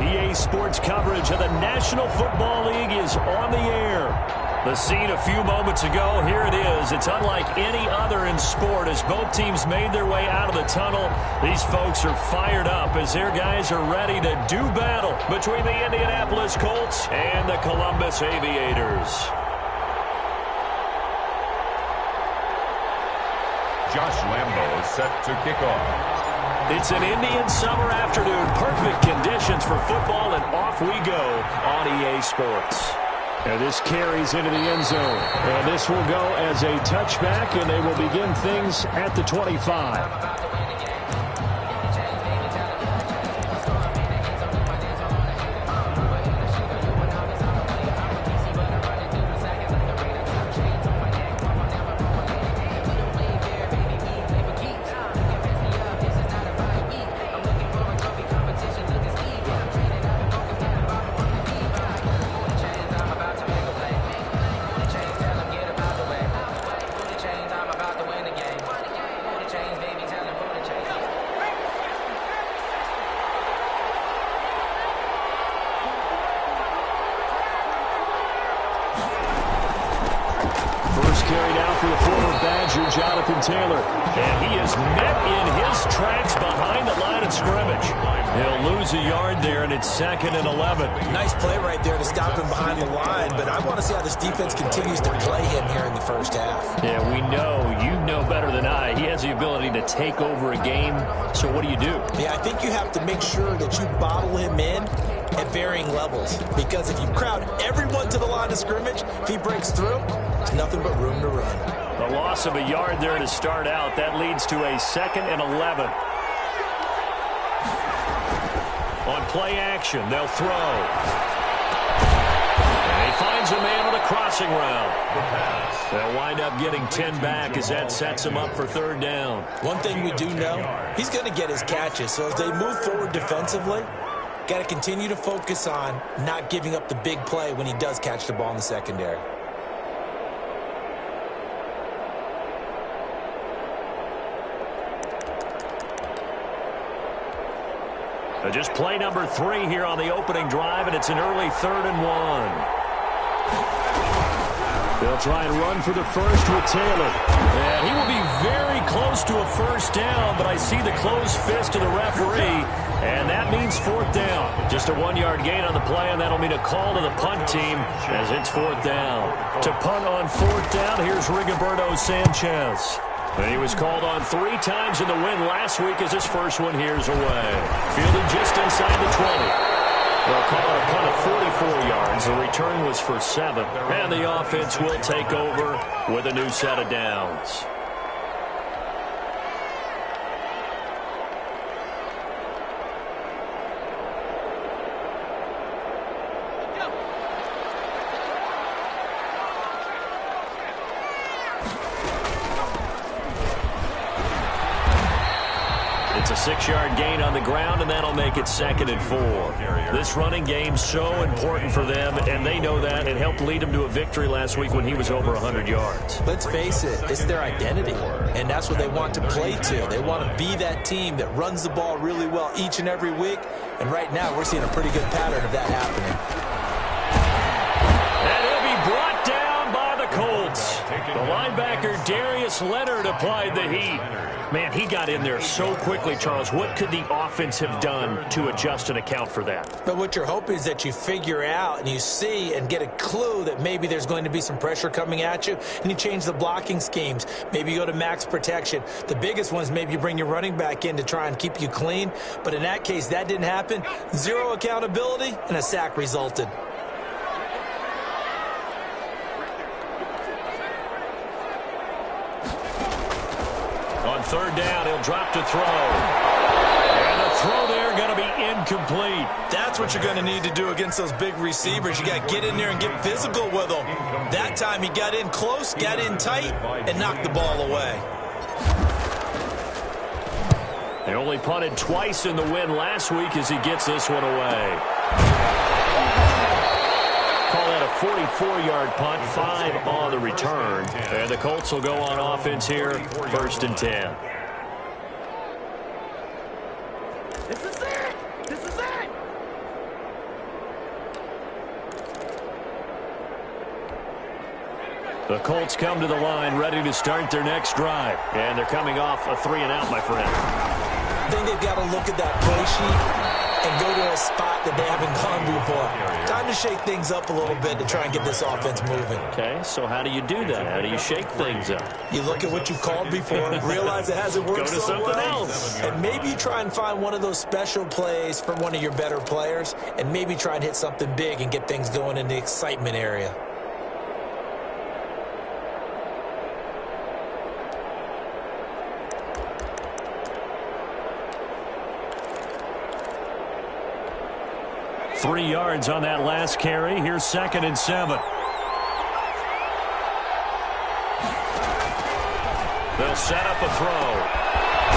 EA Sports coverage of the National Football League is on the air. The scene a few moments ago, here it is. It's unlike any other in sport as both teams made their way out of the tunnel. These folks are fired up as their guys are ready to do battle between the Indianapolis Colts and the Columbus Aviators. Josh Lambo is set to kick off. It's an Indian summer afternoon. Perfect conditions for football, and off we go on EA Sports. And this carries into the end zone. And this will go as a touchback, and they will begin things at the 25. Carried out for the former Badger, Jonathan Taylor. And he is met in his tracks behind the line of scrimmage. He'll lose a yard there, and it's 2nd and 11. Nice play right there to stop him behind the line, but I want to see how this defense continues to play him here in the first half. Yeah, we know. You know better than I. He has the ability to take over a game. So what do you do? Yeah, I think you have to make sure that you bottle him in at varying levels, because if you crowd everyone to the line of scrimmage, if he breaks through, there's nothing but room to run. A loss of a yard there to start out. That leads to a 2nd and 11. On play action, they'll throw. And he finds a man with a crossing route. They'll wind up getting 10 back as that sets him up for 3rd down. One thing we do know, he's going to get his catches. So as they move forward defensively, got to continue to focus on not giving up the big play when he does catch the ball in the secondary. Just play number 3 here on the opening drive, and it's an early 3rd and 1. They'll try and run for the first with Taylor. And he will be very close to a first down, but I see the closed fist of the referee, and that means 4th down. Just a 1-yard gain on the play, and that'll mean a call to the punt team as it's 4th down. To punt on 4th down, here's Rigoberto Sanchez. And he was called on 3 times in the win last week as his first one here's away. Fielded just inside the 20. They'll call it a punt of 44 yards. The return was for 7. And the offense will take over with a new set of downs. It's a 6-yard gain on the ground, and that'll make it 2nd and 4. This running game's so important for them, and they know that. It helped lead them to a victory last week when he was over 100 yards. Let's face it, it's their identity, and that's what they want to play to. They want to be that team that runs the ball really well each and every week, and right now we're seeing a pretty good pattern of that happening. And he'll be brought down by the Colts. The linebacker Darius Leonard applied the heat. Man, he got in there so quickly, Charles. What could the offense have done to adjust and account for that? But what you're hoping is that you figure out and you see and get a clue that maybe there's going to be some pressure coming at you, and you change the blocking schemes. Maybe you go to max protection. The biggest one is maybe you bring your running back in to try and keep you clean. But in that case, that didn't happen. Zero accountability, and a sack resulted. On 3rd down, he'll drop to throw. And the throw there going to be incomplete. That's what you're going to need to do against those big receivers. You got to get in there and get physical with them. That time he got in close, got in tight, and knocked the ball away. They only punted twice in the win last week as he gets this one away. Call that a 44-yard punt, 5 on the return. And the Colts will go on offense here, 1st and 10. This is it! This is it! The Colts come to the line ready to start their next drive. And they're coming off a 3-and-out, my friend. I think they've got to look at that play sheet and go to a spot that they haven't gone before. Time to shake things up a little bit to try and get this offense moving. Okay, so how do you do that? How do you shake things up? You look at what you called before, realize it hasn't worked Go to so something well, else. and maybe you try and find one of those special plays from one of your better players, and maybe try and hit something big and get things going in the excitement area. Three yards on that last carry. Here's 2nd and 7. They'll set up a throw.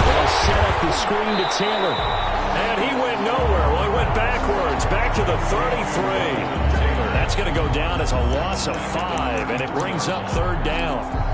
They'll set up the screen to Taylor. And he went nowhere. Well, he went backwards, back to the 33. That's going to go down as a loss of 5, and it brings up 3rd down.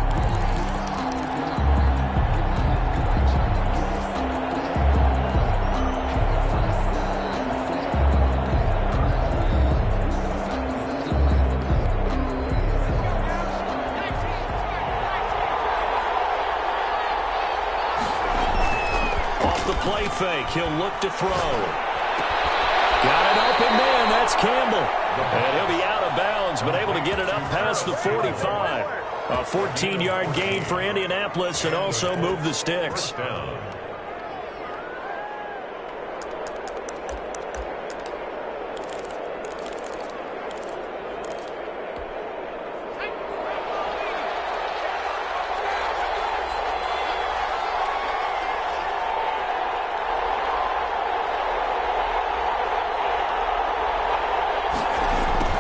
Play fake. He'll look to throw. Got an open man. That's Campbell. And he'll be out of bounds, but able to get it up past the 45. A 14-yard gain for Indianapolis and also move the sticks.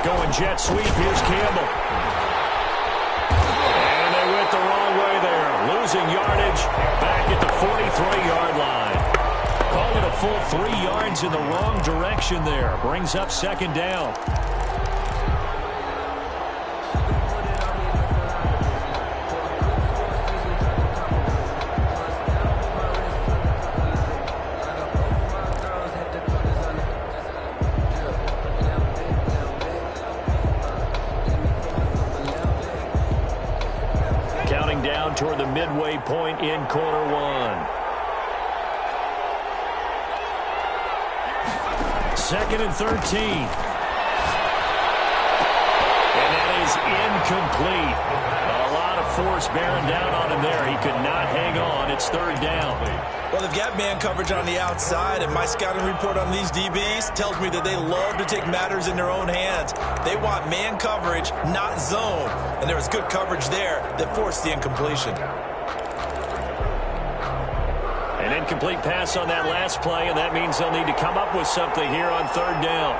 Going jet sweep. Here's Campbell. And they went the wrong way there. Losing yardage back at the 43-yard line. Call it a full 3 yards in the wrong direction there. Brings up 2nd down. Down toward the midway point in quarter 1. 2nd and 13. And that is incomplete. A lot of force bearing down on him there. He could not hang on. It's 3rd down. Well, they've got man coverage on the outside, and my scouting report on these DBs tells me that they love to take matters in their own hands. They want man coverage, not zone. And there was good coverage there that forced the incompletion. An incomplete pass on that last play, and that means they'll need to come up with something here on 3rd down.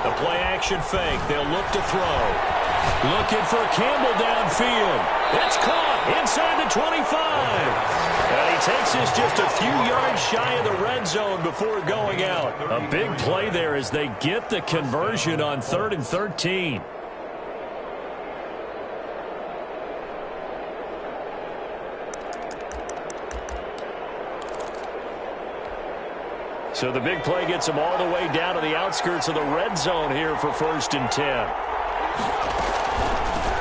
The play action fake. They'll look to throw. Looking for Campbell downfield. It's caught inside the 25. And he takes this just a few yards shy of the red zone before going out. A big play there as they get the conversion on 3rd and 13. So the big play gets him all the way down to the outskirts of the red zone here for 1st and 10.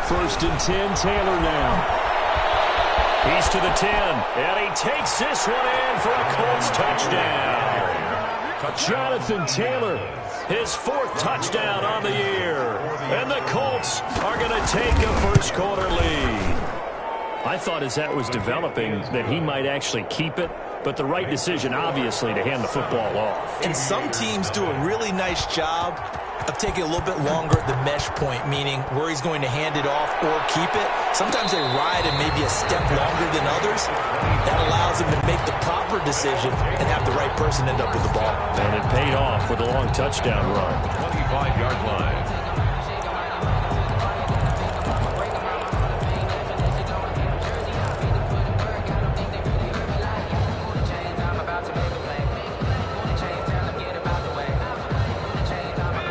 1st and 10, Taylor now. He's to the 10, and he takes this one in for a Colts touchdown. Jonathan Taylor, his 4th touchdown on the year. And the Colts are going to take a first-quarter lead. I thought as that was developing that he might actually keep it, but the right decision, obviously, to hand the football off. And some teams do a really nice job of taking a little bit longer at the mesh point, meaning where he's going to hand it off or keep it. Sometimes they ride it maybe a step longer than others. That allows him to make the proper decision and have the right person end up with the ball. And it paid off with a long touchdown run. 25-yard line.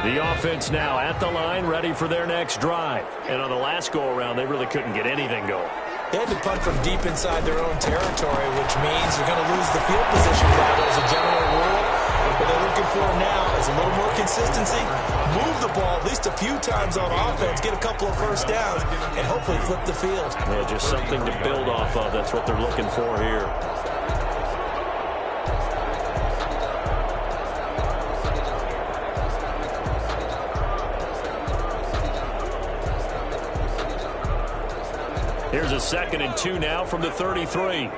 The offense now at the line, ready for their next drive. And on the last go-around, they really couldn't get anything going. They had to punt from deep inside their own territory, which means you're going to lose the field position battle as a general rule. What they're looking for now is a little more consistency, move the ball at least a few times on offense, get a couple of first downs, and hopefully flip the field. Yeah, just something to build off of. That's what they're looking for here. Here's a 2nd and 2 now from the 33.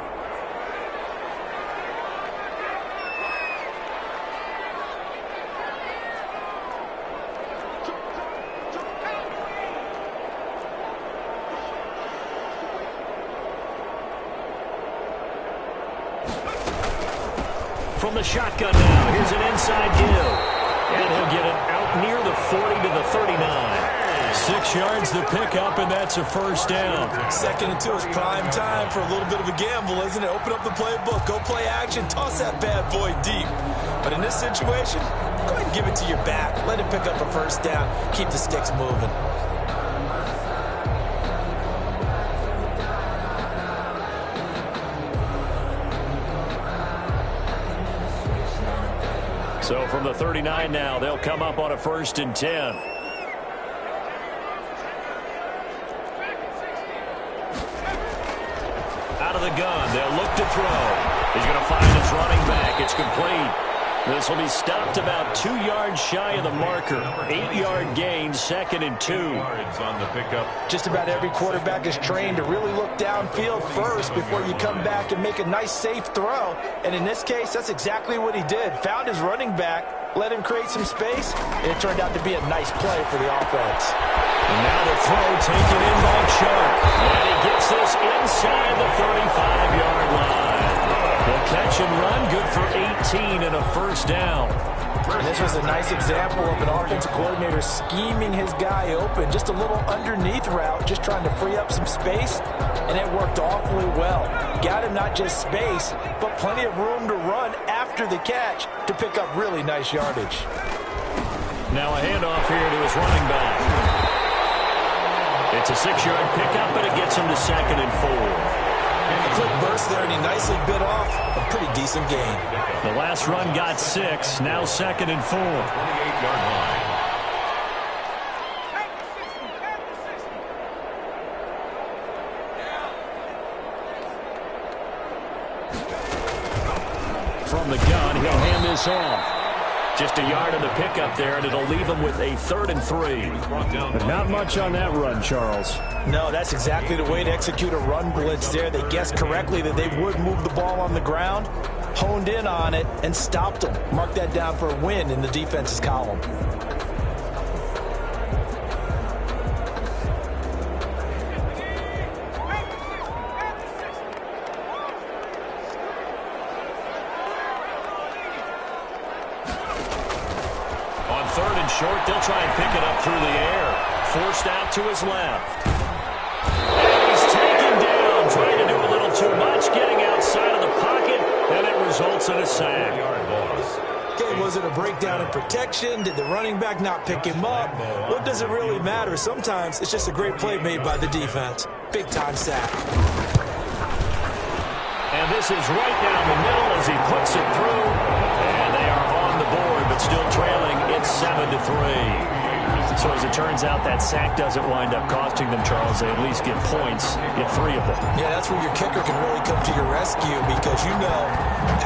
From the shotgun now, here's an inside give. And he'll get it out near the 40 to the 39. 6 yards the pickup, and that's a first down. 2nd and 2 is prime time for a little bit of a gamble, isn't it? Open up the playbook, go play action, toss that bad boy deep. But in this situation, go ahead and give it to your back. Let him pick up a first down. Keep the sticks moving. So from the 39 now, they'll come up on a 1st and 10. Out of the gun, they'll look to throw. He's going to find his running back. It's complete. This will be stopped about 2 yards shy of the marker. 8-yard gain, 2nd and 2. Yards on the pickup. Just about every quarterback is trained to really look downfield first before you come back and make a nice, safe throw. And in this case, that's exactly what he did. Found his running back, let him create some space, and it turned out to be a nice play for the offense. And now the throw taken in by Chuck. And he gets this inside the 35-yard line. The catch and run, good for 18 and a first down. And this was a nice example of an offensive coordinator scheming his guy open. Just a little underneath route, just trying to free up some space, and it worked awfully well. Got him not just space, but plenty of room to run after the catch to pick up really nice yardage. Now a handoff here to his running back. It's a 6-yard pickup, but it gets him to 2nd and 4. A quick burst there, and he nicely bit off a pretty decent gain. The last run got 6, now 2nd and 4. 28-yard line. From the gun, he'll hand this off. Just a yard of the pickup there, and it'll leave him with a 3rd and 3. But not much on that run, Charles. No, that's exactly the way to execute a run blitz there. They guessed correctly that they would move the ball on the ground, honed in on it, and stopped them. Mark that down for a win in the defense's column. Short, they'll try and pick it up through the air. Forced out to his left. And he's taken down, trying to do a little too much, getting outside of the pocket, and it results in a sack. Okay, was it a breakdown in protection? Did the running back not pick him up? What does it really matter? Sometimes it's just a great play made by the defense. Big-time sack. And this is right down the middle as he puts it through. And they are on the board, but still trailing. It's 7-3. So as it turns out, that sack doesn't wind up costing them, Charles. They at least get points, get 3 of them. Yeah, that's where your kicker can really come to your rescue because, you know,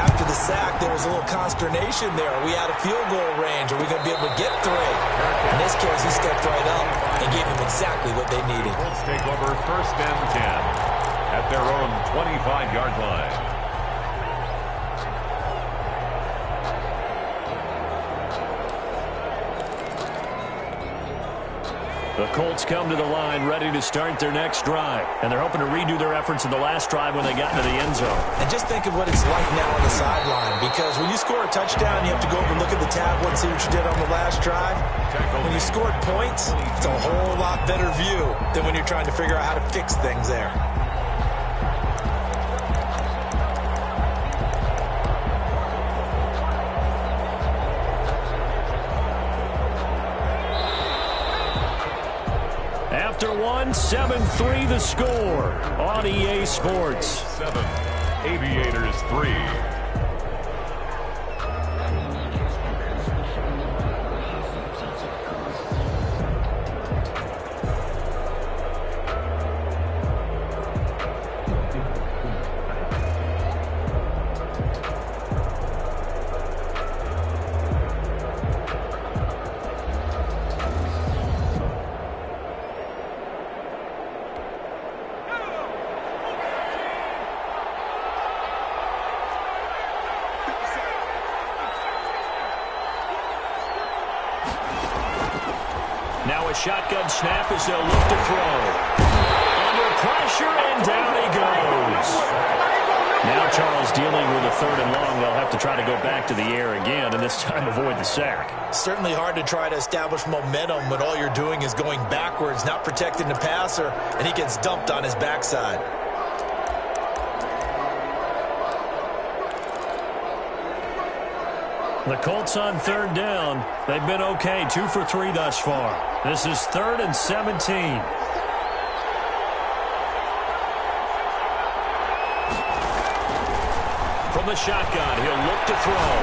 after the sack, there was a little consternation there. Are we out of field goal range? Are we going to be able to get 3? In this case, he stepped right up and gave them exactly what they needed. Let's take over 1st and 10 at their own 25-yard line. The Colts come to the line ready to start their next drive. And they're hoping to redo their efforts in the last drive when they got into the end zone. And just think of what it's like now on the sideline. Because when you score a touchdown, you have to go over and look at the tablet and see what you did on the last drive. When you scored points, it's a whole lot better view than when you're trying to figure out how to fix things there. After 7-3 the score on EA Sports. 7, Aviators 3. Now a shotgun snap as they'll look to throw. Under pressure, and down he goes. Now Charles dealing with a 3rd and long. They'll have to try to go back to the air again, and this time avoid the sack. Certainly hard to try to establish momentum when all you're doing is going backwards, not protecting the passer, and he gets dumped on his backside. The Colts on 3rd down. They've been okay, 2 for 3 thus far. This is 3rd and 17. From the shotgun, he'll look to throw.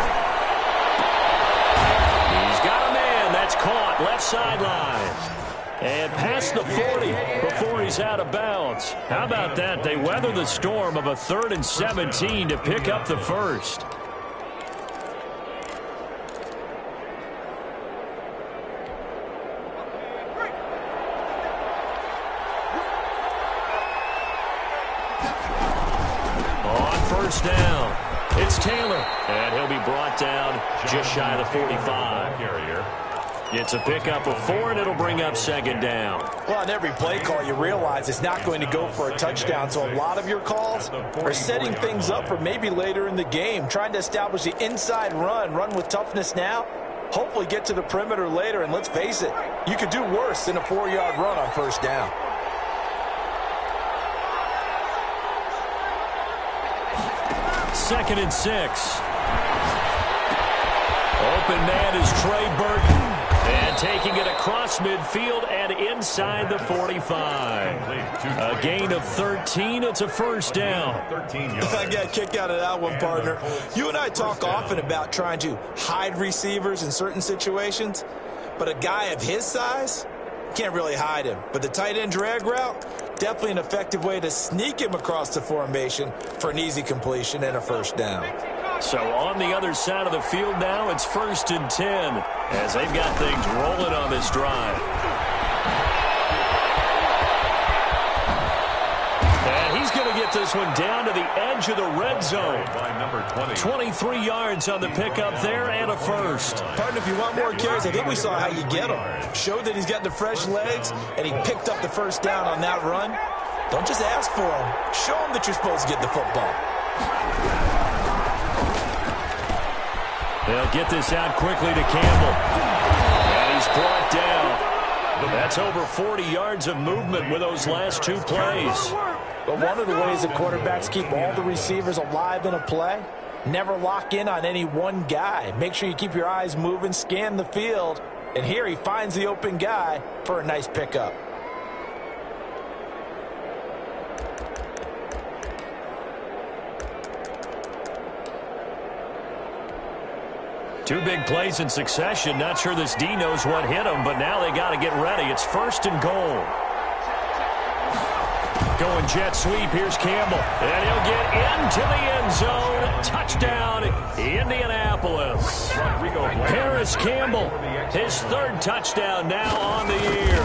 He's got a man. That's caught left sideline. And past the 40 before he's out of bounds. How about that? They weather the storm of a 3rd and 17 to pick up the first. Down. It's Taylor, and he'll be brought down just shy of the 45. It's a pickup of 4, and it'll bring up 2nd down. Well, on every play call, you realize it's not going to go for a touchdown, so a lot of your calls are setting things up for maybe later in the game, trying to establish the inside run with toughness now, hopefully get to the perimeter later, and let's face it, you could do worse than a 4-yard run on 1st down. 2nd and 6. Open man is Trey Burton. And taking it across midfield and inside the 45. A gain of 13. It's a 1st down. I got a kick out of that one, partner. You and I talk often about trying to hide receivers in certain situations. But a guy of his size, can't really hide him. But the tight end drag route, definitely an effective way to sneak him across the formation for an easy completion and a 1st down. So on the other side of the field now, it's 1st and 10 as they've got things rolling on this drive. And he's going to get this one down to the edge of the red zone. 23 yards on the pickup there and a 1st. Partner, if you want more carries, I think we saw how you get him. Showed that he's got the fresh legs, and he picked up the 1st down on that run. Don't just ask for him. Show him that you're supposed to get the football. They'll get this out quickly to Campbell. And he's brought down. That's over 40 yards of movement with those last two plays. But one of the ways that quarterbacks keep all the receivers alive in a play, never lock in on any one guy. Make sure you keep your eyes moving, scan the field, and here he finds the open guy for a nice pickup. Two big plays in succession. Not sure this D knows what hit him, but now they got to get ready. It's 1st and goal. Going jet sweep. Here's Campbell. And he'll get into the end zone. Touchdown, Indianapolis. Paris Campbell, his 3rd touchdown now on the year.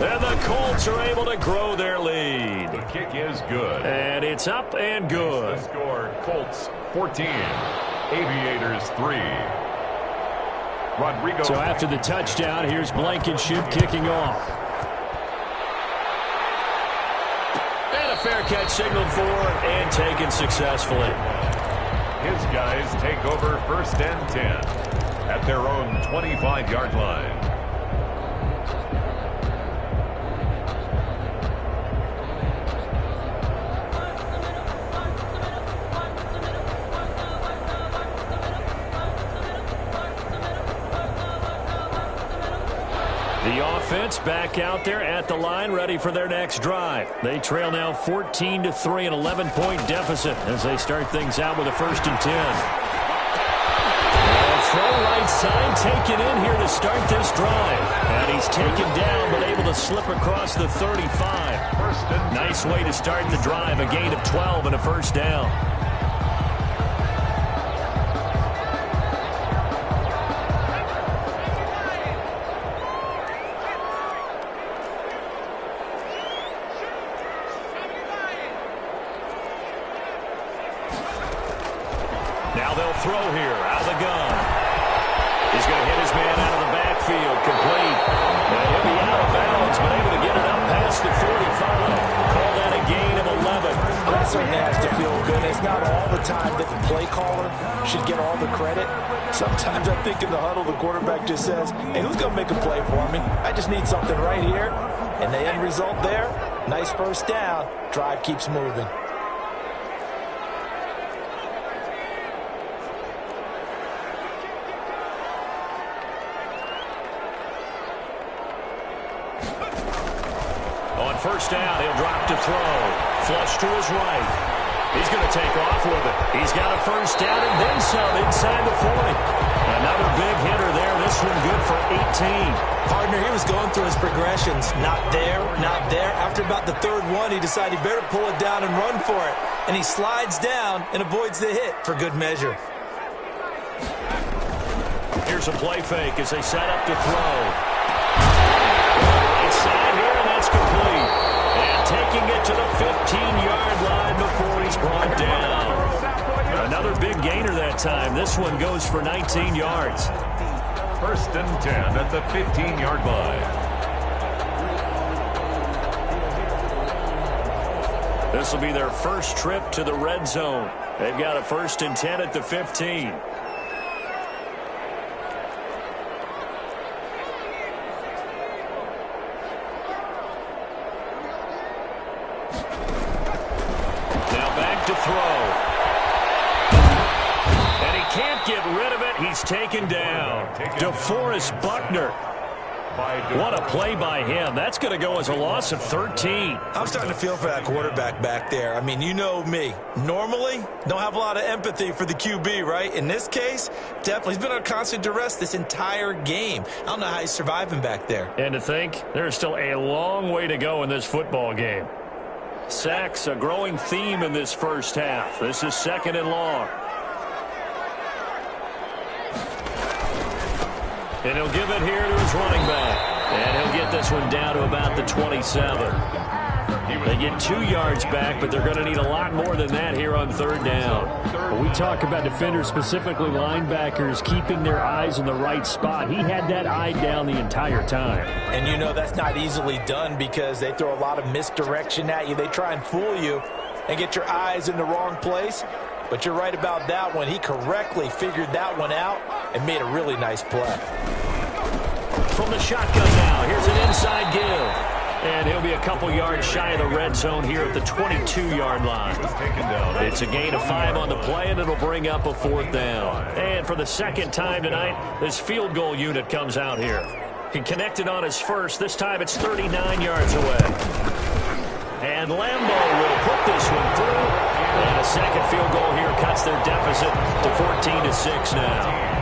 And the Colts are able to grow their lead. The kick is good. And it's up and good. The score, Colts 14, Aviators 3. Rodrigo. So after the touchdown, here's Blankenship kicking off. And a fair catch signaled for and taken successfully. His guys take over 1st and 10 at their own 25-yard line. The offense back out there at the line, ready for their next drive. They trail now 14-3, an 11-point deficit as they start things out with a 1st and 10. Throw right side taken in here to start this drive. And he's taken down but able to slip across the 35. Nice way to start the drive, a gain of 12 and a 1st down. Throw here out of the gun. He's going to hit his man out of the backfield, complete. And he'll be out of bounds, but able to get it up past the 45. Call that a gain of 11. That certainly has to feel good. It's not all the time that the play caller should get all the credit. Sometimes I think in the huddle, the quarterback just says, hey, who's going to make a play for me? I just need something right here. And the end result there, nice 1st down. Drive keeps moving. On 1st down, he'll drop to throw. Flush to his right. He's going to take off with it. He's got a 1st down and then some inside the 40. Another big hitter there. This one good for 18. Partner, he was going through his progressions. Not there, not there. After about the 3rd one, he decided he better pull it down and run for it. And he slides down and avoids the hit for good measure. Here's a play fake as they set up to throw. Right side here, and that's complete. And taking it to the 15-yard line before he's brought down. Another big gainer that time. This one goes for 19 yards. 1st and 10 at the 15-yard line. This will be their first trip to the red zone. They've got a 1st and 10 at the 15. To throw. And he can't get rid of it. He's taken down. DeForest Buckner. What a play by him. That's going to go as a loss of 13. I'm starting to feel for that quarterback back there. I mean, you know me. Normally, don't have a lot of empathy for the QB, right? In this case, definitely. He's been under constant duress this entire game. I don't know how he's surviving back there. And to think, there's still a long way to go in this football game. Sacks, a growing theme in this 1st half. This is 2nd and long. And he'll give it here to his running back. And he'll get this one down to about the 27. They get 2 yards back, but they're going to need a lot more than that here on 3rd down. When we talk about defenders, specifically linebackers, keeping their eyes in the right spot, he had that eye down the entire time. And you know that's not easily done because they throw a lot of misdirection at you. They try and fool you and get your eyes in the wrong place. But you're right about that one. He correctly figured that one out and made a really nice play. From the shotgun now, here's an inside give. And he'll be a couple yards shy of the red zone here at the 22-yard line. It's a gain of 5 on the play, and it'll bring up a 4th down. And for the second time tonight, this field goal unit comes out here. He connected on his first. This time it's 39 yards away. And Lambo will put this one through. And a second field goal here cuts their deficit to 14-6 now.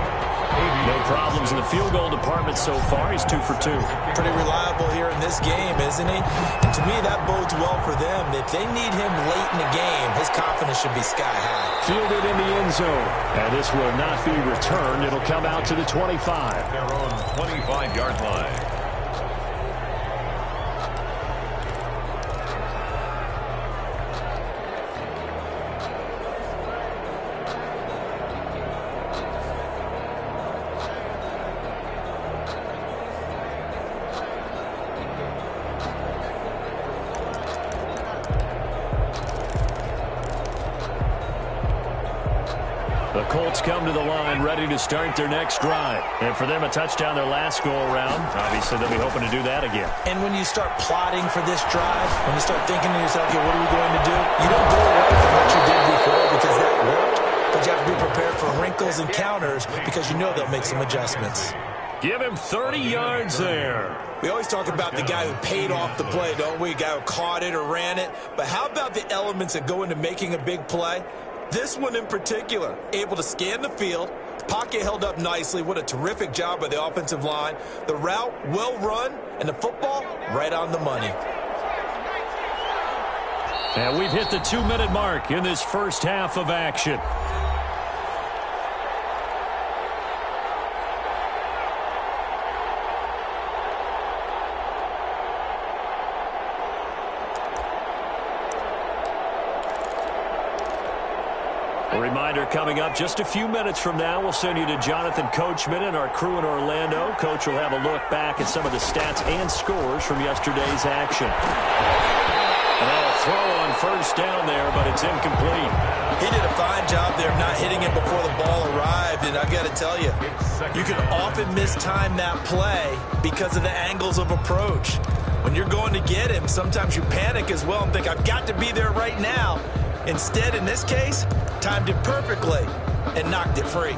No problems in the field goal department so far. He's 2 for 2. Pretty reliable here in this game, isn't he? And to me, that bodes well for them. If they need him late in the game, his confidence should be sky high. Fielded in the end zone. And this will not be returned. It'll come out to the 25. Their own 25-yard line. The Colts come to the line ready to start their next drive. And for them, a touchdown their last go-around. Obviously, they'll be hoping to do that again. And when you start plotting for this drive, when you start thinking to yourself, okay, what are we going to do? You don't go away from what you did before because that worked. But you have to be prepared for wrinkles and counters because you know they'll make some adjustments. Give him 30 yards there. We always talk about the guy who paid off the play, don't we? The guy who caught it or ran it. But how about the elements that go into making a big play? This one in particular, able to scan the field, pocket held up nicely. What a terrific job by the offensive line. The route well run, and the football right on the money. And we've hit the 2-minute mark in this first half of action. A reminder coming up just a few minutes from now, we'll send you to Jonathan Coachman and our crew in Orlando. Coach will have a look back at some of the stats and scores from yesterday's action. And a throw on first down there, but it's incomplete. He did a fine job there of not hitting it before the ball arrived, and I've got to tell you, you can often mistime that play because of the angles of approach. When you're going to get him, sometimes you panic as well and think, I've got to be there right now. Instead, in this case, timed it perfectly and knocked it free.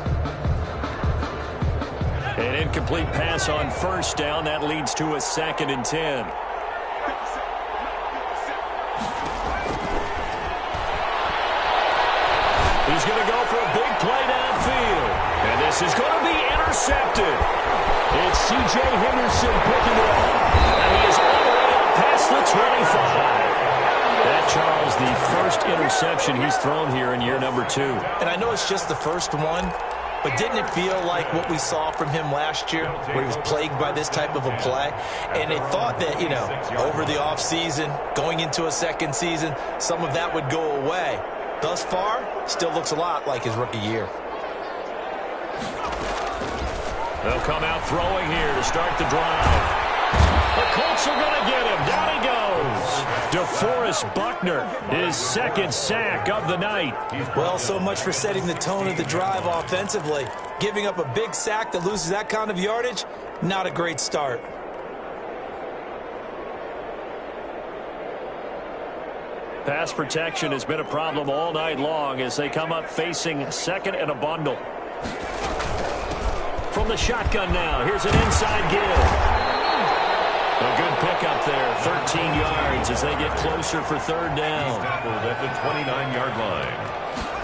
An incomplete pass on first down. That leads to a 2nd and 10. He's going to go for a big play downfield. And this is going to be intercepted. It's C.J. Henderson picking it up. And he is all the way up past the 25. That, Charles, the first interception he's thrown here in year number 2. And I know it's just the first one, but didn't it feel like what we saw from him last year, where he was plagued by this type of a play? And they thought that, you know, over the offseason, going into a second season, some of that would go away. Thus far, still looks a lot like his rookie year. They'll come out throwing here to start the drive. The Colts are going to get him. Down he goes. DeForest Buckner, his 2nd sack of the night. Well, so much for setting the tone of the drive offensively. Giving up a big sack that loses that kind of yardage, not a great start. Pass protection has been a problem all night long as they come up facing 2nd and a bundle. From the shotgun now, here's an inside give. A good pickup there, 13 yards as they get closer for 3rd down. He's tackled at the 29-yard line.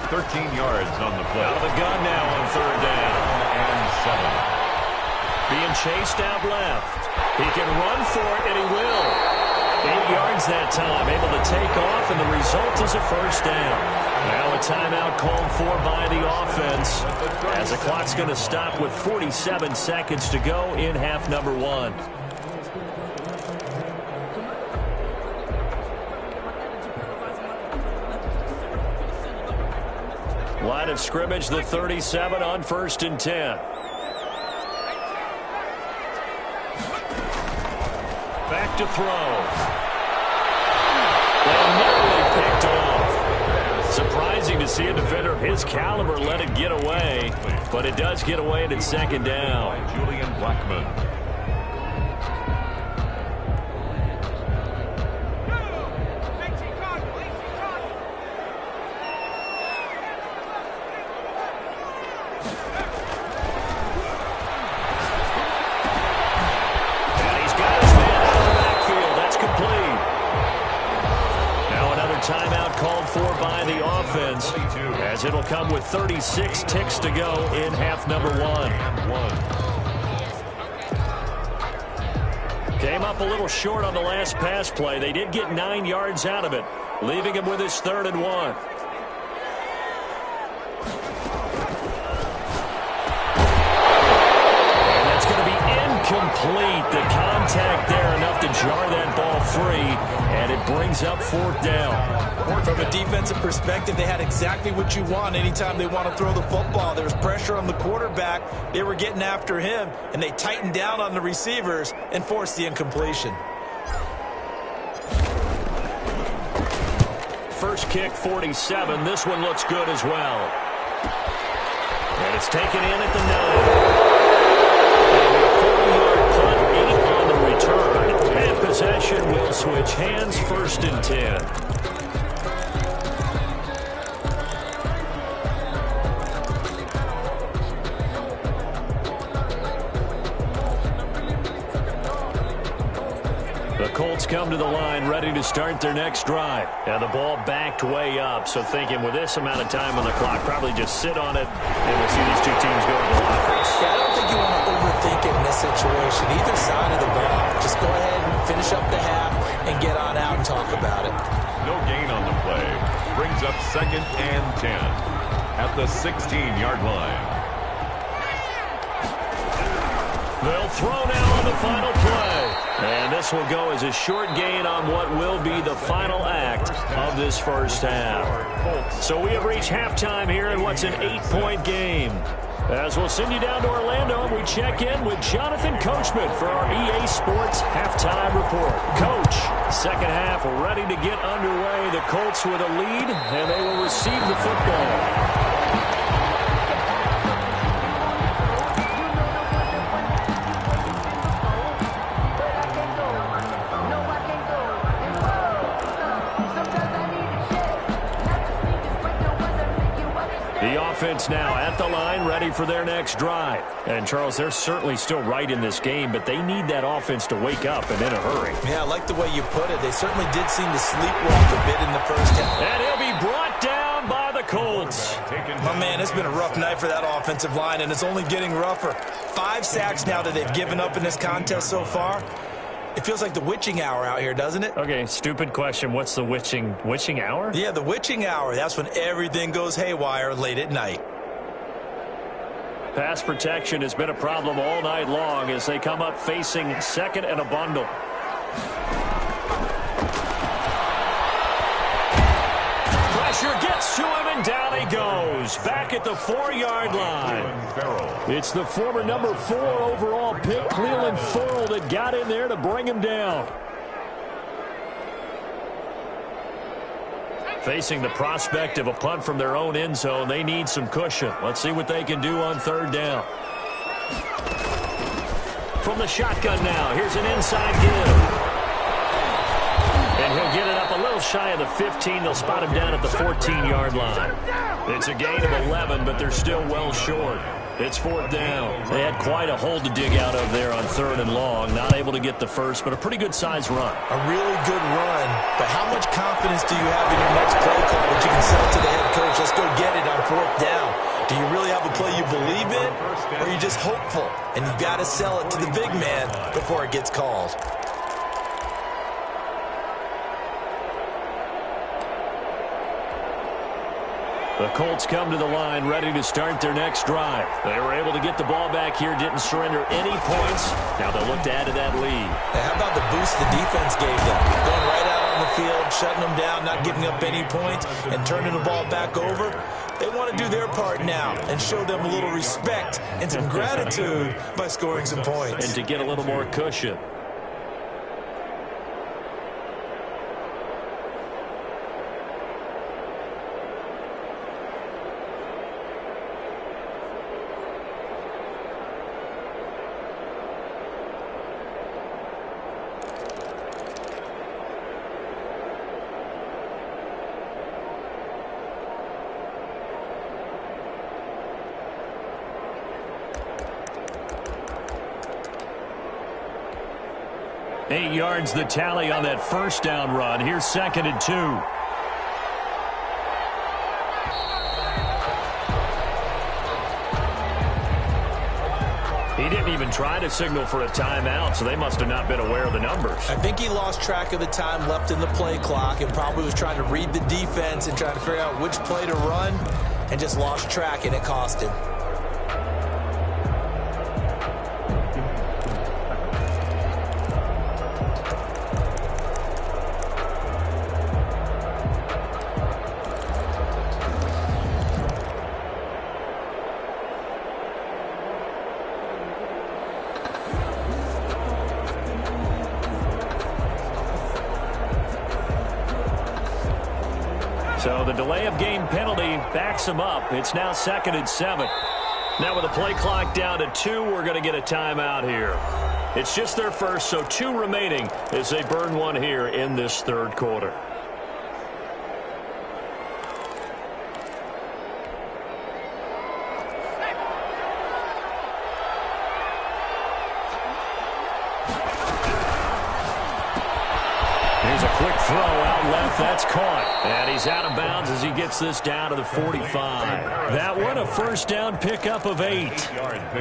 13 yards on the play. Out of the gun now on 3rd down. And 7. Being chased out left. He can run for it, and he will. 8 yards that time, able to take off, and the result is a 1st down. Now a timeout called for by the offense as the clock's going to stop with 47 seconds to go in half number 1. Line of scrimmage, the 37 on 1st and 10. Back to throw. Well, nearly picked off. Surprising to see a defender of his caliber let it get away, but it does get away and it's 2nd down. Julian Blackmon. called for by the offense, as it'll come with 36 ticks to go in half number one. Came up a little short on the last pass play. They did get 9 yards out of it, leaving him with his 3rd and 1. And that's going to be incomplete. The contact there enough to jar that ball free, and it brings up 4th down. From a defensive perspective, they had exactly what you want anytime they want to throw the football. There was pressure on the quarterback. They were getting after him, and they tightened down on the receivers and forced the incompletion. First kick, 47. This one looks good as well. And it's taken in at the 9. And a 40-yard punt, 8 on the return. And possession will switch hands, 1st and 10. Colts come to the line, ready to start their next drive. Now the ball backed way up, so thinking with this amount of time on the clock, probably just sit on it, and we'll see these two teams go to the offense. Yeah, I don't think you want to overthink it in this situation. Either side of the ball, just go ahead and finish up the half and get on out and talk about it. No gain on the play. Brings up 2nd and 10 at the 16-yard line. They'll throw now on the final play. And this will go as a short gain on what will be the final act of this first half. So we have reached halftime here in what's an 8-point game. As we'll send you down to Orlando, and we check in with Jonathan Coachman for our EA Sports Halftime Report. Coach, second half ready to get underway. The Colts with a lead, and they will receive the football. Offense now at the line, ready for their next drive. And, Charles, they're certainly still right in this game, but they need that offense to wake up and in a hurry. Yeah, I like the way you put it. They certainly did seem to sleepwalk a bit in the first half. And he'll be brought down by the Colts. My man, it's been a rough night for that offensive line, and it's only getting rougher. 5 sacks now that they've given up in this contest so far. It feels like the witching hour out here, doesn't it? Okay, stupid question. What's the witching hour? Yeah, the witching hour. That's when everything goes haywire late at night. Pass protection has been a problem all night long as they come up facing 2nd and a bundle. Pressure gets to him, and down he goes. Back at the 4-yard line. It's the former number 4 overall pick, Clelin Ferrell, that got in there to bring him down. Facing the prospect of a punt from their own end zone, they need some cushion. Let's see what they can do on 3rd down. From the shotgun now, here's an inside give. And he'll get it up a little shy of the 15. They'll spot him down at the 14-yard line. It's a gain of 11, but they're still well short. It's 4th down. They had quite a hole to dig out of there on 3rd and long. Not able to get the first, but a pretty good-sized run. A really good run, but how much confidence do you have in your next play call that you can sell to the head coach? Let's go get it on 4th down. Do you really have a play you believe in, or are you just hopeful? And you've got to sell it to the big man before it gets called. The Colts come to the line, ready to start their next drive. They were able to get the ball back here, didn't surrender any points. Now they'll look to add to that lead. Now, how about the boost the defense gave them? Going right out on the field, shutting them down, not giving up any points, and turning the ball back over. They want to do their part now and show them a little respect and some gratitude by scoring some points. And to get a little more cushion. Eight yards the tally on that first down run. Here's 2nd and 2. He didn't even try to signal for a timeout, so they must have not been aware of the numbers. I think he lost track of the time left in the play clock and probably was trying to read the defense and trying to figure out which play to run and just lost track, and it cost him. So the delay of game penalty backs him up. It's now 2nd and 7. Now with the play clock down to 2, we're going to get a timeout here. It's just their first, so 2 remaining as they burn one here in this third quarter. Here's a quick throw out left. That's caught. And he's out of bounds as he gets this down to the 45. That one, a first down pickup of 8.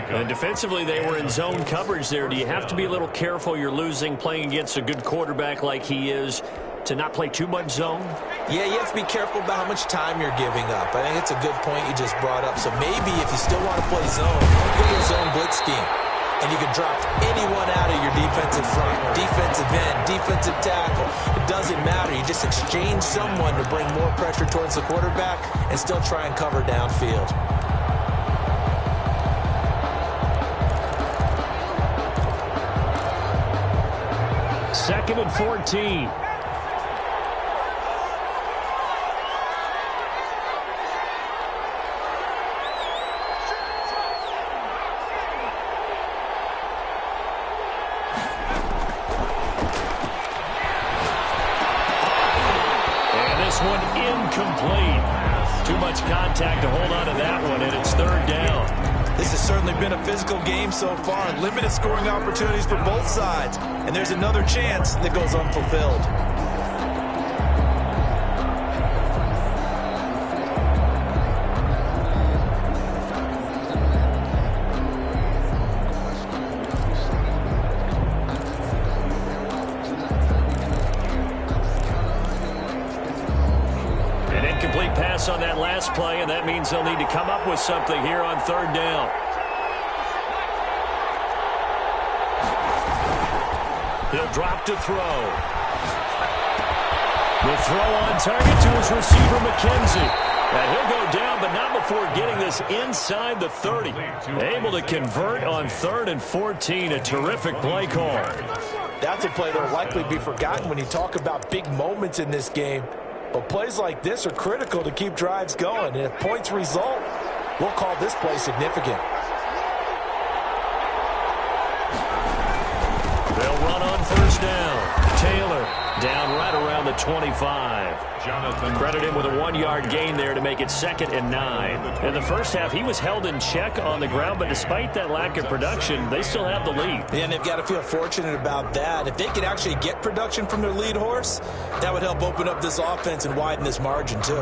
And defensively, they were in zone coverage there. Do you have to be a little careful? You're losing, playing against a good quarterback like he is, to not play too much zone? Yeah, you have to be careful about how much time you're giving up. I think it's a good point you just brought up. So maybe if you still want to play zone, go to a zone blitz scheme. And you can drop anyone out of your defensive front, defensive end, defensive tackle. It doesn't matter. You just exchange someone to bring more pressure towards the quarterback and still try and cover downfield. Second and 14. One incomplete. Too much contact to hold on to that one, and it's 3rd down. This has certainly been a physical game so far. Limited scoring opportunities for both sides. And there's another chance that goes unfulfilled. On that last play, and that means they'll need to come up with something here on 3rd down. He'll drop to throw. The throw on target to his receiver, McKenzie. And he'll go down, but not before getting this inside the 30. Able to convert on 3rd and 14. A terrific play call. That's a play that will likely be forgotten when you talk about big moments in this game. But plays like this are critical to keep drives going. And if points result, we'll call this play significant. They'll run on 1st down. Taylor down right around the 25. Jonathan credit him with a 1-yard gain there to make it 2nd and 9. In the first half, he was held in check on the ground, but despite that lack of production, they still have the lead. Yeah, and they've got to feel fortunate about that. If they could actually get production from their lead horse, that would help open up this offense and widen this margin, too.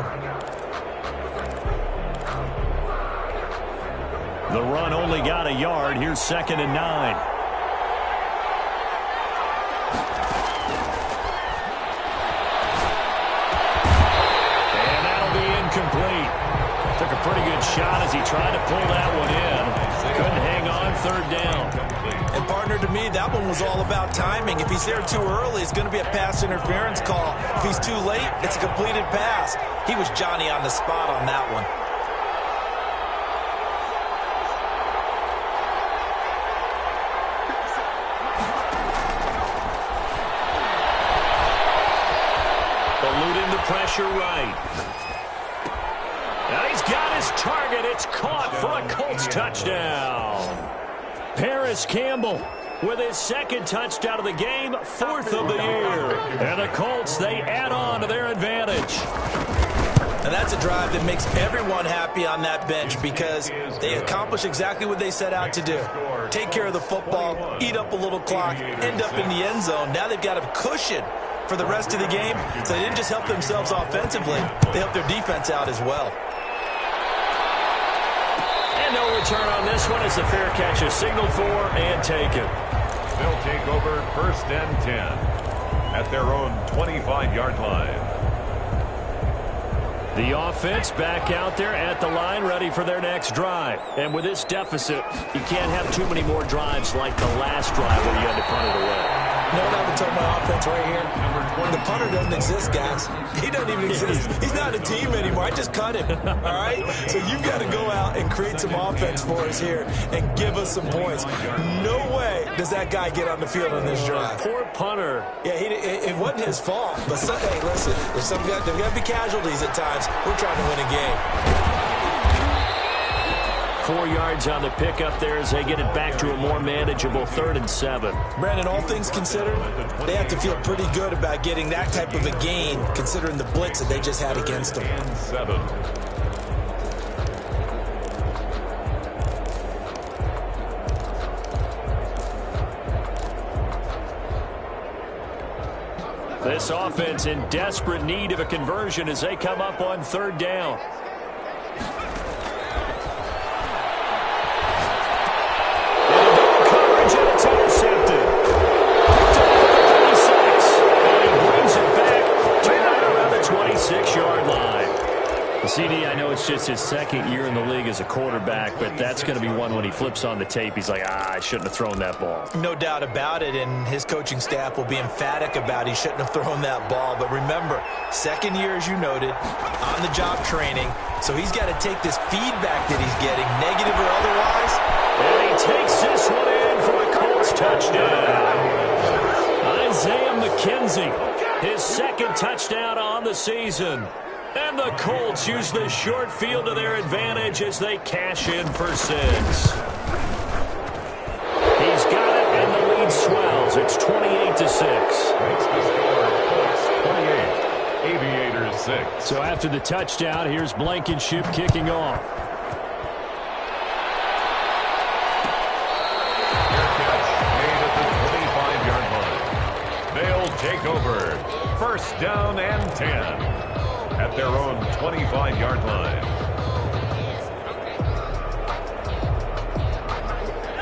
The run only got a yard. Here's 2nd and 9. Complete. Took a pretty good shot as he tried to pull that one in. Couldn't hang on. 3rd down. And partner, to me, that one was all about timing. If he's there too early, it's going to be a pass interference call. If he's too late, it's a completed pass. He was Johnny on the spot on that one. Eluding the pressure right. Now he's got his target. It's caught for a Colts touchdown. Paris Campbell with his 2nd touchdown of the game, 4th of the year. And the Colts, they add on to their advantage. And that's a drive that makes everyone happy on that bench because they accomplish exactly what they set out to do. Take care of the football, eat up a little clock, end up in the end zone. Now they've got a cushion for the rest of the game. So they didn't just help themselves offensively, they helped their defense out as well. And no return on this one as the fair catch is signaled for and taken. They'll take over 1st and 10 at their own 25-yard line. The offense back out there at the line, ready for their next drive. And with this deficit, you can't have too many more drives like the last drive where you had to punt it away. No, what I'm talking about offense right here. The punter doesn't exist, guys. He doesn't even exist. He's not a team anymore. I just cut him. All right? So you've got to go out and create some offense for us here and give us some points. No way does that guy get on the field on this drive. Poor punter. Yeah, it wasn't his fault. But, hey, listen, there's got to be casualties at times. We're trying to win a game. 4 yards on the pickup there as they get it back to a more manageable 3rd and 7. Brandon, all things considered, they have to feel pretty good about getting that type of a gain considering the blitz that they just had against them. 7. This offense in desperate need of a conversion as they come up on 3rd down. CD, I know it's just his 2nd year in the league as a quarterback, but that's going to be one when he flips on the tape. He's like, I shouldn't have thrown that ball. No doubt about it, and his coaching staff will be emphatic about he shouldn't have thrown that ball. But remember, 2nd year, as you noted, on-the-job training, so he's got to take this feedback that he's getting, negative or otherwise. And he takes this one in for a Colts touchdown. Isaiah McKenzie, his 2nd touchdown on the season. And the Colts use the short field to their advantage as they cash in for 6. He's got it, and the lead swells. It's 28-6. Makes the score Colts 28, Aviators 6. So after the touchdown, here's Blankenship kicking off. Fair catch made at the 25-yard line. They'll take over 1st down and 10. At their own 25-yard line.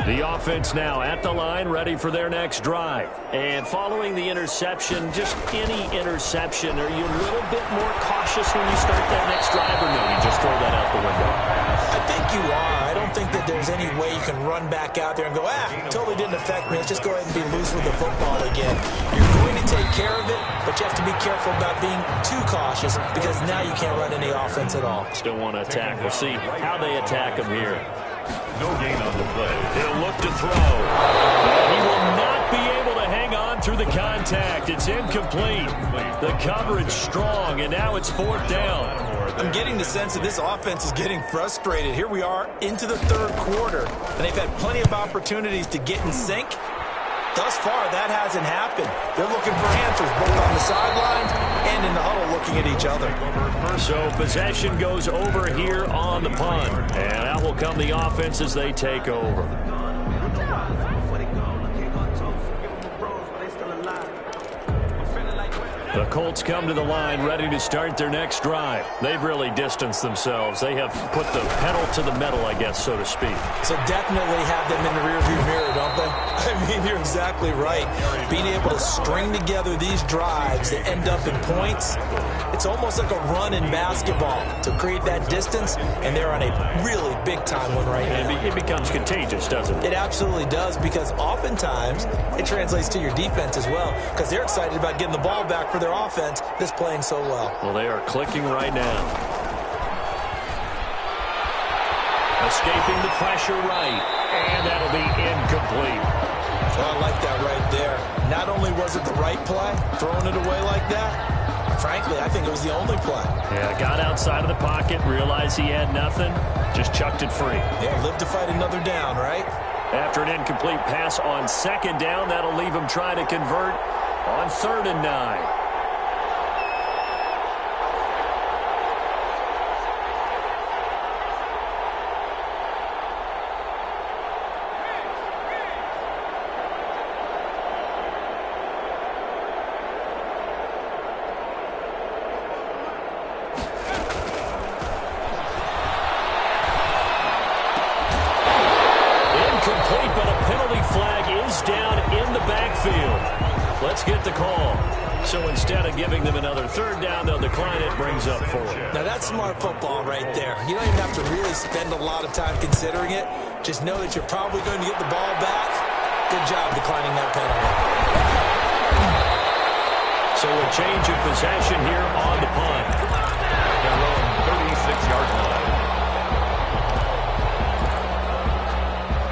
The offense now at the line, ready for their next drive. And following the interception, just any interception, are you a little bit more cautious when you start that next drive, or no, you just throw that out the window? I think you are. I don't think that there's any way you can run back out there and go, totally didn't affect me. Let's just go ahead and be loose with the football again. You're going to take care of it, but you have to be careful about being too cautious because now you can't run any offense at all. Still want to attack. We'll see how they attack him here. No gain on the play. He'll look to throw. He will not be able to hang on through the contact. It's incomplete. The coverage strong, and now it's 4th down. I'm getting the sense that this offense is getting frustrated. Here we are into the 3rd quarter, and they've had plenty of opportunities to get in sync. Thus far, that hasn't happened. They're looking for answers both on the sidelines and in the huddle looking at each other. So possession goes over here on the punt, and out will come the offense as they take over. The Colts come to the line ready to start their next drive. They've really distanced themselves. They have put the pedal to the metal, I guess, so to speak. So definitely have them in the rearview mirror, don't they? I mean, you're exactly right. Being able to string together these drives that end up in points, it's almost like a run in basketball to create that distance, and they're on a really big-time one right now. It becomes contagious, doesn't it? It absolutely does, because oftentimes it translates to your defense as well, because they're excited about getting the ball back for their offense that's playing so well. Well, they are clicking right now. Escaping the pressure right, and that'll be incomplete. Well, I like that right there. Not only was it the right play, throwing it away like that, frankly, I think it was the only play. Yeah, got outside of the pocket, realized he had nothing, just chucked it free. Yeah, live to fight another down, right? After an incomplete pass on 2nd down, that'll leave him trying to convert on 3rd and 9. get the call. So instead of giving them another third down, they'll decline it, brings up 4. Now, that's smart football right there. You don't even have to really spend a lot of time considering it. Just know that you're probably going to get the ball back. Good job declining that penalty. So a change of possession here on the punt. Their own 36-yard line.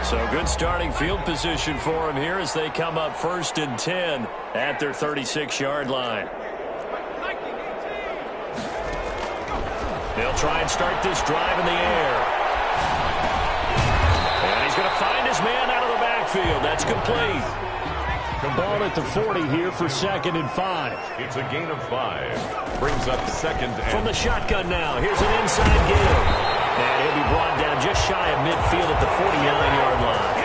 So good starting field position for them here as they come up 1st and 10 at their 36-yard line. They'll try and start this drive in the air. And he's going to find his man out of the backfield. That's complete. Ball at the 40 here for 2nd and 5. It's a gain of 5. Brings up 2nd and... From the shotgun now, here's an inside give. And he'll be brought down just shy of midfield at the 49-yard line.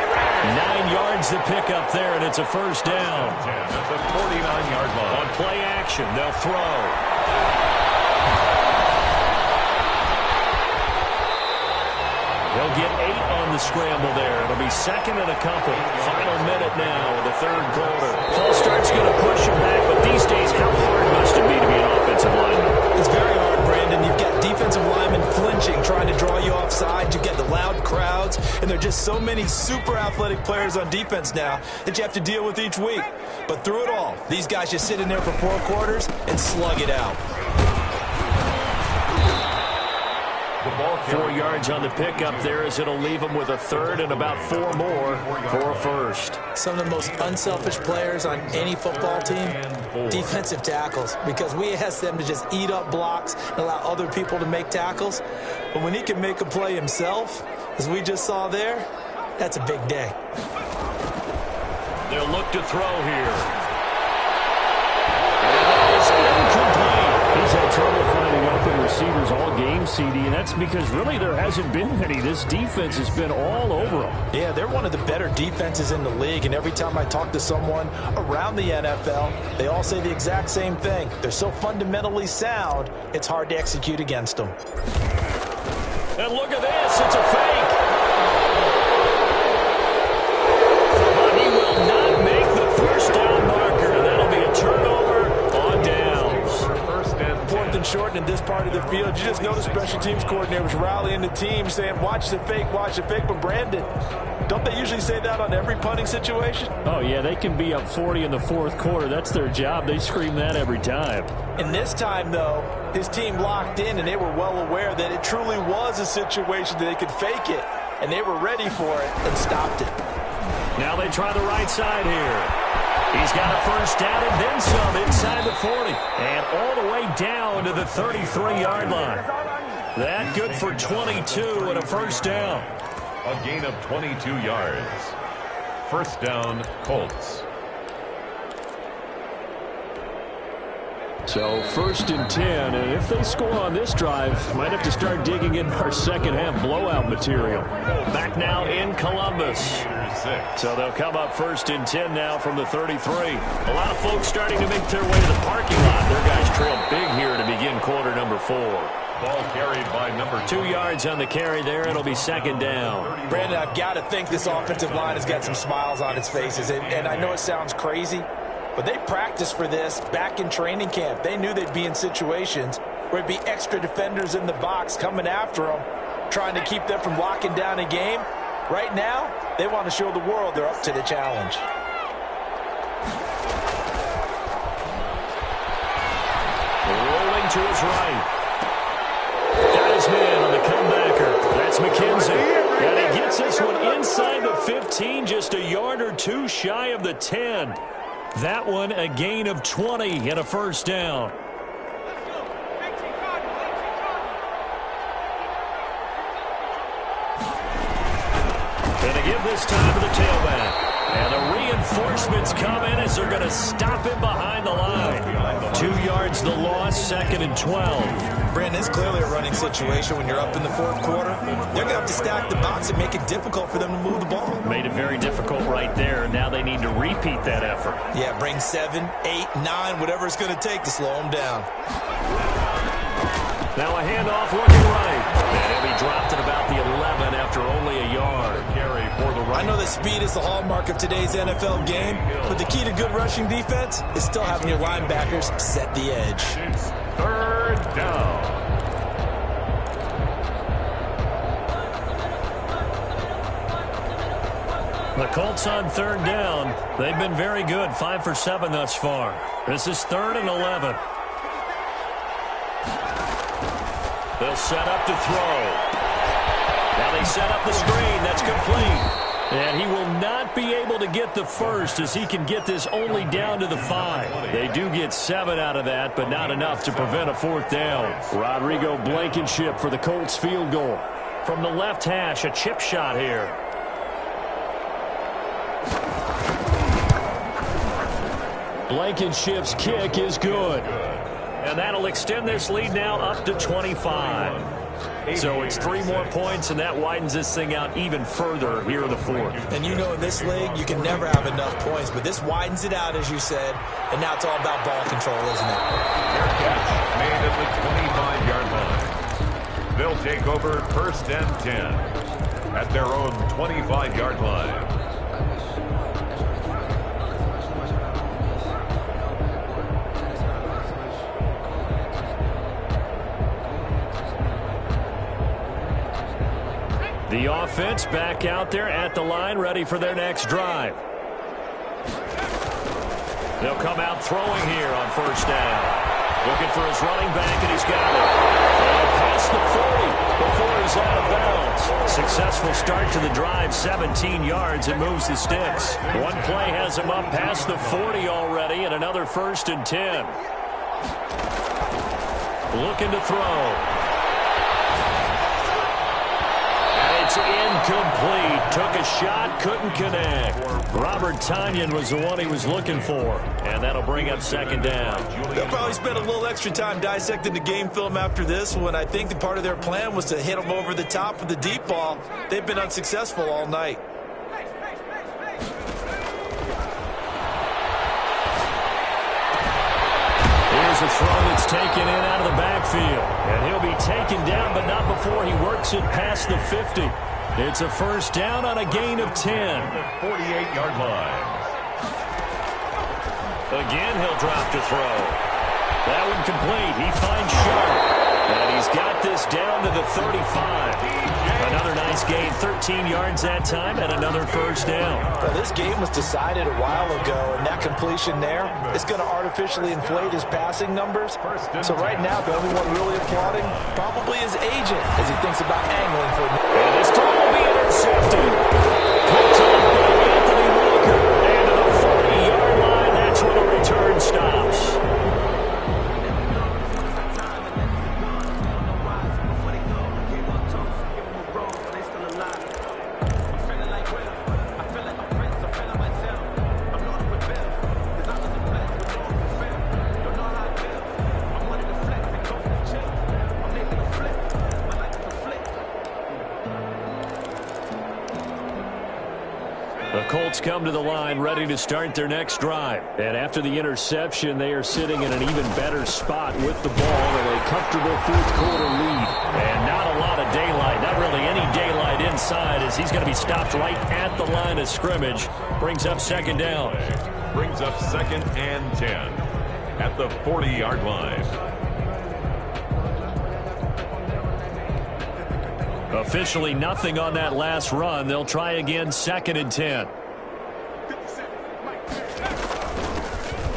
9 yards to pick up there, and it's a 1st down. At the 49-yard line. On play action, they'll throw. They'll get 8 on the scramble there. It'll be 2nd and a couple. Final minute now of the 3rd quarter. False start's going to push him back, but these days, how hard must it be to be an offensive lineman? It's very hard, Brandon. You've got defensive linemen flinching, trying to draw you offside. You've got the loud crowds, and there are just so many super athletic players on defense now that you have to deal with each week. But through it all, these guys just sit in there for 4 quarters and slug it out. 4 yards on the pickup there as it'll leave them with a 3rd and about 4 more for a 1st. Some of the most unselfish players on any football team, defensive tackles, because we ask them to just eat up blocks and allow other people to make tackles. But when he can make a play himself, as we just saw there, that's a big day. They'll look to throw here. It's incomplete. He's had trouble finding open receivers all game, CD, and that's because really there hasn't been many. This defense has been all over them. Yeah, they're one of the better defenses in the league, and every time I talk to someone around the NFL, they all say the exact same thing. They're so fundamentally sound, it's hard to execute against them. And look at this, it's a fake. But he will not make the 1st down marker, and that'll be a turnover on downs. 4th and short in this part of the field. You just know the special teams coordinators rallying the team, saying, watch the fake, watch the fake. But Brandon, don't they usually say that on every punting situation? Oh, yeah, they can be up 40 in the 4th quarter. That's their job. They scream that every time. And this time, though, his team locked in, and they were well aware that it truly was a situation that they could fake it, and they were ready for it and stopped it. Now they try the right side here. He's got a 1st down and then some inside the 40. And all the way down to the 33-yard line. That good for 22 and a 1st down. A gain of 22 yards. 1st down, Colts. So 1st and 10, and if they score on this drive, might have to start digging in our second half blowout material. Back now in Columbus. So they'll come up 1st and 10 now from the 33. A lot of folks starting to make their way to the parking lot. Their guys trail big here to begin quarter number 4. Ball carried by number 2 yards on the carry there. It'll be 2nd down. Brandon, I've got to think this offensive line has got some smiles on its faces. And I know it sounds crazy, but they practiced for this back in training camp. They knew they'd be in situations where it'd be extra defenders in the box coming after them, trying to keep them from locking down a game. Right now, they want to show the world they're up to the challenge. Rolling to his right. Got his man on the comebacker. That's McKenzie. And he gets this one inside the 15, just a yard or 2 shy of the 10. That one a gain of 20 and a 1st down. Gonna give this time to the tailback. And the reinforcements come in as they're going to stop him behind the line. 2 yards the loss, 2nd and 12. Brandon, it's clearly a running situation when you're up in the 4th quarter. They're going to have to stack the box and make it difficult for them to move the ball. Made it very difficult right there. Now they need to repeat that effort. Yeah, bring 7, 8, 9, whatever it's going to take to slow them down. Now a handoff looking right. And he'll be dropped at about the 11 after only a yard. Carry for the right. I know that speed is the hallmark of today's NFL game, but the key to good rushing defense is still having your linebackers set the edge. It's third down. The Colts on third down. They've been very good, 5 for 7 thus far. This is 3rd and 11. They'll set up to throw. Now they set up the screen. That's complete. And he will not be able to get the first as he can get this only down to the 5. They do get 7 out of that, but not enough to prevent a 4th down. Rodrigo Blankenship for the Colts field goal. From the left hash, a chip shot here. Blankenship's kick is good. And that'll extend this lead now up to 25. So it's 3 more points, and that widens this thing out even further here in the 4th. And you know in this league, you can never have enough points, but this widens it out, as you said, and now it's all about ball control, isn't it? Fair catch made at the 25-yard line. They'll take over 1st and 10 at their own 25-yard line. The offense back out there at the line, ready for their next drive. They'll come out throwing here on 1st down. Looking for his running back, and he's got it. Past the 40 before he's out of bounds. Successful start to the drive, 17 yards, and moves the sticks. One play has him up past the 40 already, and another 1st and 10. Looking to throw. It's incomplete. Took a shot, couldn't connect. Robert Tonyan was the one he was looking for. And that'll bring up 2nd down. They'll probably spend a little extra time dissecting the game film after this one. I think the part of their plan was to hit them over the top with the deep ball. They've been unsuccessful all night. Here's a throw that's taken in out of the backfield. And he'll be taken down, but not before he works it past the 50. It's a 1st down on a gain of 10. The 48-yard line. Again, he'll drop to throw. That one complete. He finds Sharp. And he's got this down to the 35. Another nice gain, 13 yards that time, and another 1st down. Well, this game was decided a while ago, and that completion there is going to artificially inflate his passing numbers. So right now, the only one really applauding probably his agent as he thinks about angling for it. And this time will be intercepted. Picked off by Anthony Walker. And to the 40-yard line, that's where the return stops. The Colts come to the line ready to start their next drive. And after the interception, they are sitting in an even better spot with the ball in a comfortable 4th quarter lead. And not a lot of daylight, not really any daylight inside as he's going to be stopped right at the line of scrimmage. Brings up 2nd down. Brings up 2nd and 10 at the 40-yard line. Officially nothing on that last run. They'll try again 2nd and 10.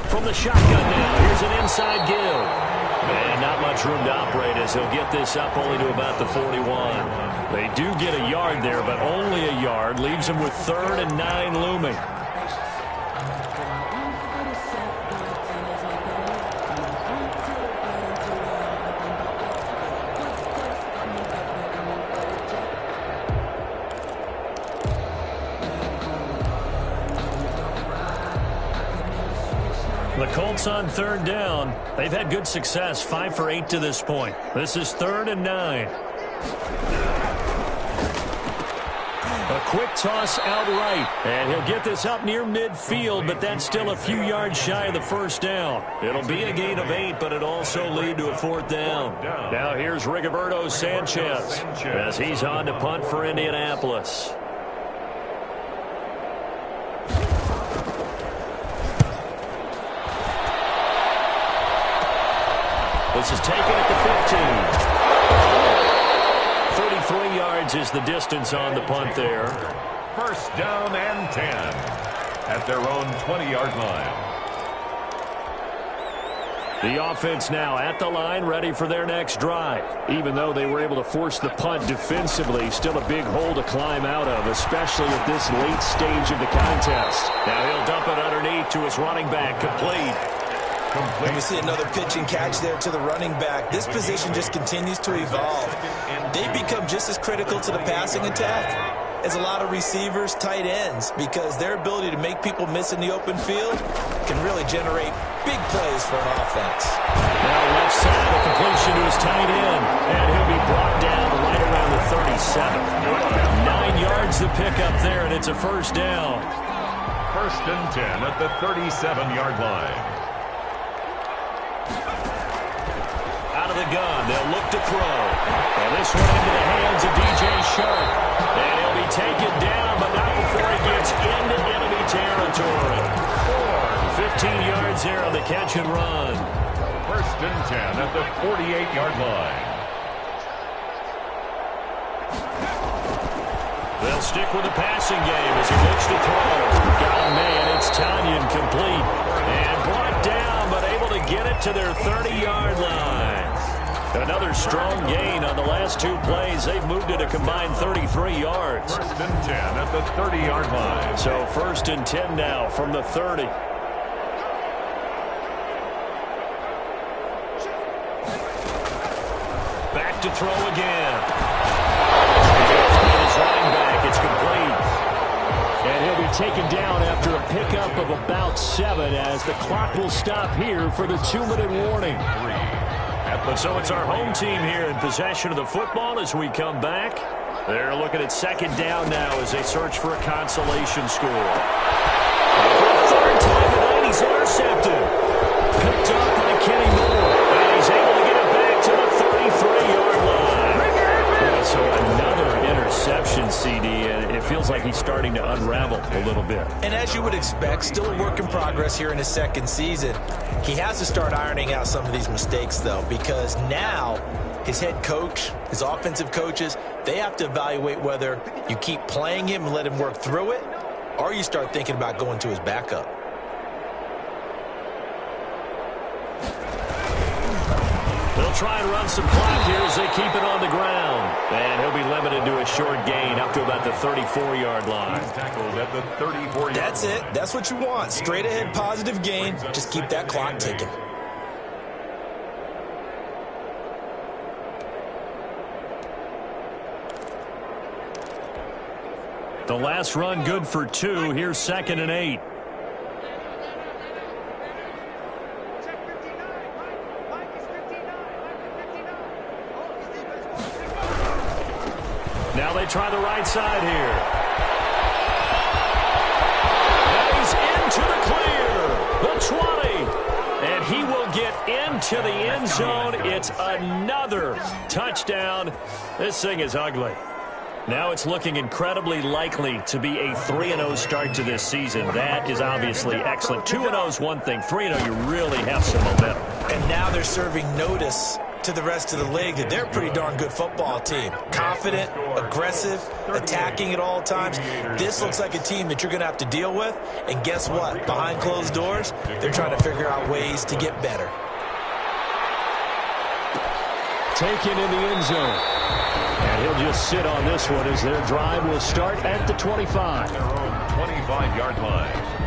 From the shotgun now, here's an inside give. And not much room to operate as he'll get this up only to about the 41. They do get a yard there, but only a yard. Leaves them with 3rd and 9 looming. The Colts on 3rd down. They've had good success, 5 for 8 to this point. This is 3rd and 9. A quick toss out right, and he'll get this up near midfield, but that's still a few yards shy of the 1st down. It'll be a gain of 8, but it'll also lead to a 4th down. Now here's Rigoberto Sanchez as he's on to punt for Indianapolis. This is taken at the 15. 33 yards is the distance on the punt there. First down and 10 at their own 20-yard line. The offense now at the line, ready for their next drive. Even though they were able to force the punt defensively, still a big hole to climb out of, especially at this late stage of the contest. Now he'll dump it underneath to his running back, complete. And we see another pitch and catch there to the running back. This position just continues to evolve. They become just as critical to the passing attack as a lot of receivers, tight ends, because their ability to make people miss in the open field can really generate big plays for an offense. Now left side, a completion to his tight end, and he'll be brought down right around the 37. 9 yards to pick up there, and it's a first down. First and 10 at the 37-yard line. Out of the gun, they'll look to throw. And this one into the hands of DJ Shark. And he'll be taken down, but not before he gets into enemy territory. 15 yards there on the catch and run. First and 10 at the 48-yard line. They'll stick with the passing game as he looks to throw. Got a man, it's Tanyan, complete. And brought down, but able to get it to their 30-yard line. Another strong gain on the last two plays. They've moved it a combined 33 yards. First and 10 at the 30-yard line. So first and 10 now from the 30. Back to throw again. His running back, it's complete. And he'll be taken down after a pickup of about 7 as the clock will stop here for the 2-minute warning. So it's our home team here in possession of the football as we come back. They're looking at second down now as they search for a consolation score. For the third time tonight, he's intercepted. Picked up by Kenny Moore. And he's able to get it back to the 33-yard line. Yeah, so another interception, CD, and it feels like he's starting to unravel a little bit. And as you would expect, still a work in progress here in his second season. He has to start ironing out some of these mistakes, though, because now his head coach, his offensive coaches, they have to evaluate whether you keep playing him and let him work through it, or you start thinking about going to his backup. They'll try and run some clock here as they keep it on the ground. And he'll be limited to a short gain up to about the 34-yard line. He's tackled at the 34-yard line. That's it. That's what you want. Straight ahead positive gain. Just keep that clock ticking. The last run good for 2. Here's 2nd and 8. Now they try the right side here. And he's into the clear. The 20. And he will get into the end zone. It's another touchdown. This thing is ugly. Now it's looking incredibly likely to be a 3-0 start to this season. That is obviously excellent. 2-0 is one thing. 3-0, you really have some momentum. And now they're serving notice to the rest of the league that they're a pretty darn good football team. Confident, aggressive, attacking at all times. This looks like a team that you're going to have to deal with. And guess what? Behind closed doors, they're trying to figure out ways to get better. Taken in the end zone. And he'll just sit on this one as their drive will start at the 25. Their own 25-yard line.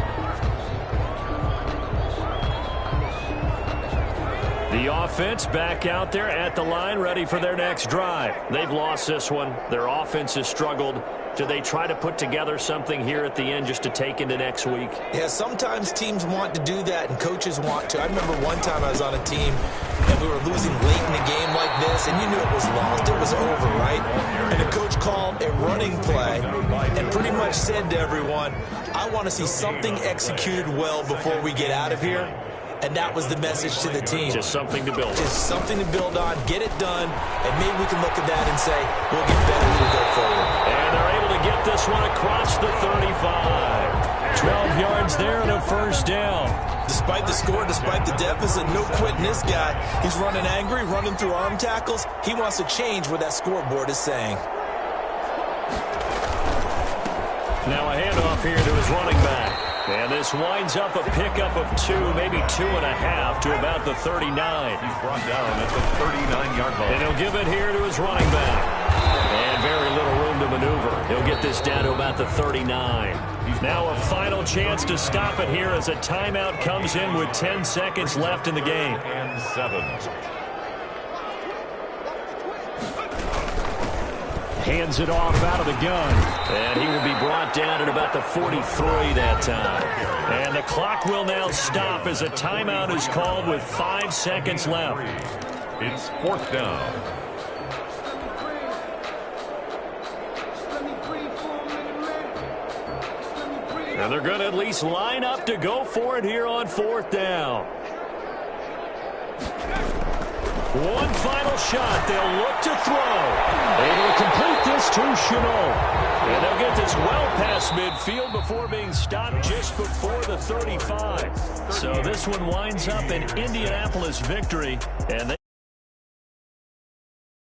The offense back out there at the line, ready for their next drive. They've lost this one. Their offense has struggled. Do they try to put together something here at the end just to take into next week? Yeah, sometimes teams want to do that and coaches want to. I remember one time I was on a team and we were losing late in a game like this, and you knew it was lost. It was over, right? And the coach called a running play and pretty much said to everyone, I want to see something executed well before we get out of here. And that was the message to the team. Just something to build on. Just something to build on, get it done, and maybe we can look at that and say, we'll get better as we go forward. And they're able to get this one across the 35. 12 yards there and a first down. Despite the score, despite the deficit, no quitting this guy. He's running angry, running through arm tackles. He wants to change what that scoreboard is saying. Now a handoff here to his running back. And this winds up a pickup of 2, maybe 2.5 to about the 39. He's brought down at the 39-yard line. And he'll give it here to his running back. And very little room to maneuver. He'll get this down to about the 39. Now a final chance to stop it here as a timeout comes in with 10 seconds left in the game. And 7. Hands it off out of the gun. And he will be brought down at about the 43 that time. And the clock will now stop as a timeout is called with 5 seconds left. It's 4th down. And they're going to at least line up to go for it here on 4th down. One final shot. They'll look to throw. Able to complete this to Shenault. And they'll get this well past midfield before being stopped just before the 35. So this one winds up an Indianapolis victory. And they